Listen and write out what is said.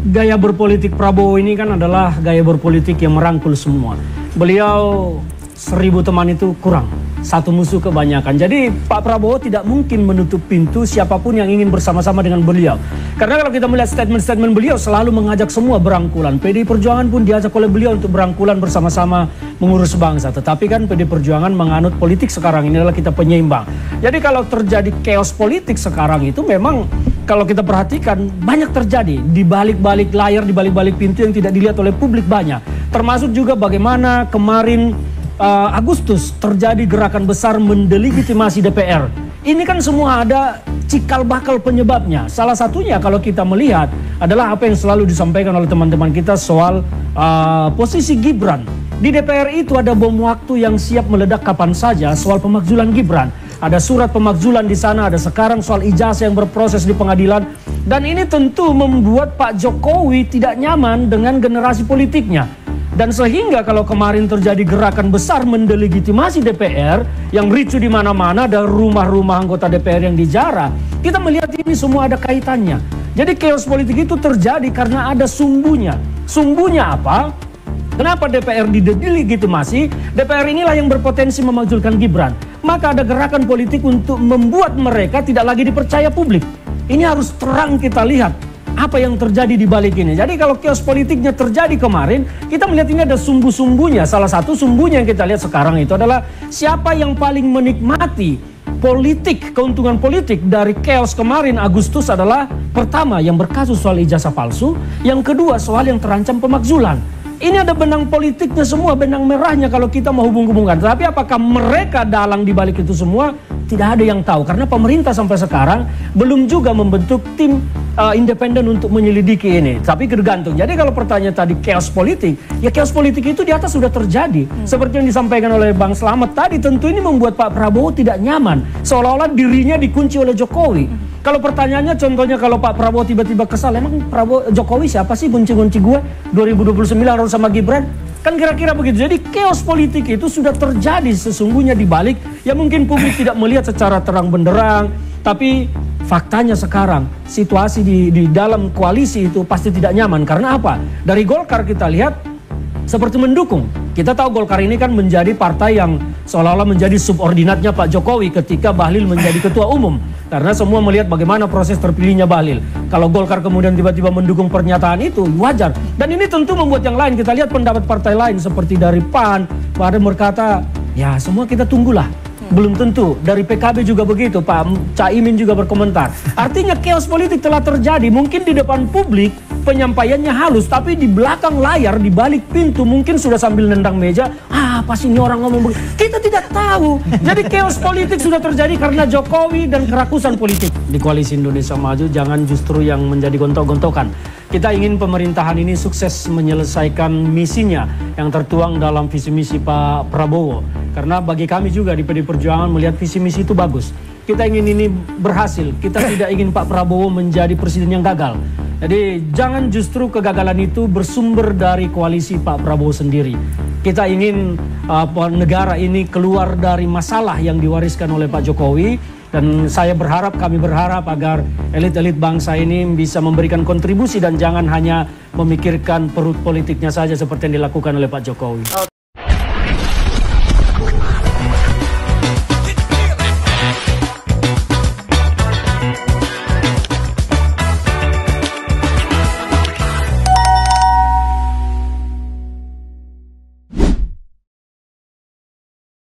gaya berpolitik Prabowo ini kan adalah gaya berpolitik yang merangkul semua. Beliau 1000 teman itu kurang, satu musuh kebanyakan. Jadi Pak Prabowo tidak mungkin menutup pintu siapapun yang ingin bersama-sama dengan beliau. Karena kalau kita melihat statement-statement beliau selalu mengajak semua berangkulan. PDI Perjuangan pun diajak oleh beliau untuk berangkulan bersama-sama mengurus bangsa. Tetapi kan PDI Perjuangan menganut politik sekarang ini adalah kita penyeimbang. Jadi kalau terjadi chaos politik sekarang itu memang kalau kita perhatikan banyak terjadi di balik-balik layar, di balik-balik pintu yang tidak dilihat oleh publik banyak. Termasuk juga bagaimana kemarin Agustus terjadi gerakan besar mendelegitimasi DPR. Ini kan semua ada cikal bakal penyebabnya. Salah satunya kalau kita melihat adalah apa yang selalu disampaikan oleh teman-teman kita soal posisi Gibran. Di DPR itu ada bom waktu yang siap meledak kapan saja soal pemakzulan Gibran. Ada surat pemakzulan di sana, ada sekarang soal ijazah yang berproses di pengadilan. Dan ini tentu membuat Pak Jokowi tidak nyaman dengan generasi politiknya. Dan sehingga kalau kemarin terjadi gerakan besar mendelegitimasi DPR yang ricu di mana-mana, ada rumah-rumah anggota DPR yang dijarah, kita melihat ini semua ada kaitannya. Jadi chaos politik itu terjadi karena ada sumbunya. Sumbunya apa? Kenapa DPR didelegitimasi? DPR inilah yang berpotensi memakzulkan Gibran. Maka ada gerakan politik untuk membuat mereka tidak lagi dipercaya publik. Ini harus terang kita lihat apa yang terjadi di balik ini. Jadi kalau chaos politiknya terjadi kemarin, kita melihat ini ada sumbu-sumbunya. Salah satu sumbunya yang kita lihat sekarang itu adalah siapa yang paling menikmati politik, keuntungan politik dari chaos kemarin Agustus adalah pertama yang berkasus soal ijazah palsu, yang kedua soal yang terancam pemakzulan. Ini ada benang politiknya semua, benang merahnya kalau kita mau hubung-hubungkan. Tapi apakah mereka dalang di balik itu semua? Tidak ada yang tahu. Karena pemerintah sampai sekarang belum juga membentuk tim independen untuk menyelidiki ini. Tapi tergantung. Jadi kalau pertanyaan tadi chaos politik, ya chaos politik itu di atas sudah terjadi. Seperti yang disampaikan oleh Bang Slamet tadi, tentu ini membuat Pak Prabowo tidak nyaman. Seolah-olah dirinya dikunci oleh Jokowi. Kalau pertanyaannya contohnya kalau Pak Prabowo tiba-tiba kesal, emang Jokowi siapa sih kunci-kunci gue 2029 harus sama Gibran? Kan kira-kira begitu. Jadi chaos politik itu sudah terjadi sesungguhnya di balik ya mungkin publik tidak melihat secara terang benderang, tapi faktanya sekarang situasi di dalam koalisi itu pasti tidak nyaman. Karena apa? Dari Golkar kita lihat seperti mendukung. Kita tahu Golkar ini kan menjadi partai yang seolah-olah menjadi subordinatnya Pak Jokowi ketika Bahlil menjadi ketua umum. Karena semua melihat bagaimana proses terpilihnya Bahlil. Kalau Golkar kemudian tiba-tiba mendukung pernyataan itu, wajar. Dan ini tentu membuat yang lain. Kita lihat pendapat partai lain seperti dari PAN, pada berkata, ya semua kita tunggulah. Belum tentu. Dari PKB juga begitu, Pak Caimin juga berkomentar. Artinya chaos politik telah terjadi. Mungkin di depan publik penyampaiannya halus, tapi di belakang layar, di balik pintu mungkin sudah sambil nendang meja. Apa sih ini orang ngomong begitu? Kita tidak tahu. Jadi chaos politik sudah terjadi karena Jokowi dan kerakusan politik. Di Koalisi Indonesia Maju jangan justru yang menjadi gontok-gontokan. Kita ingin pemerintahan ini sukses menyelesaikan misinya yang tertuang dalam visi misi Pak Prabowo. Karena bagi kami juga di PDI Perjuangan melihat visi misi itu bagus. Kita ingin ini berhasil. Kita tidak ingin Pak Prabowo menjadi presiden yang gagal. Jadi jangan justru kegagalan itu bersumber dari koalisi Pak Prabowo sendiri. Kita ingin negara ini keluar dari masalah yang diwariskan oleh Pak Jokowi. Dan saya berharap, kami berharap agar elit-elit bangsa ini bisa memberikan kontribusi dan jangan hanya memikirkan perut politiknya saja seperti yang dilakukan oleh Pak Jokowi.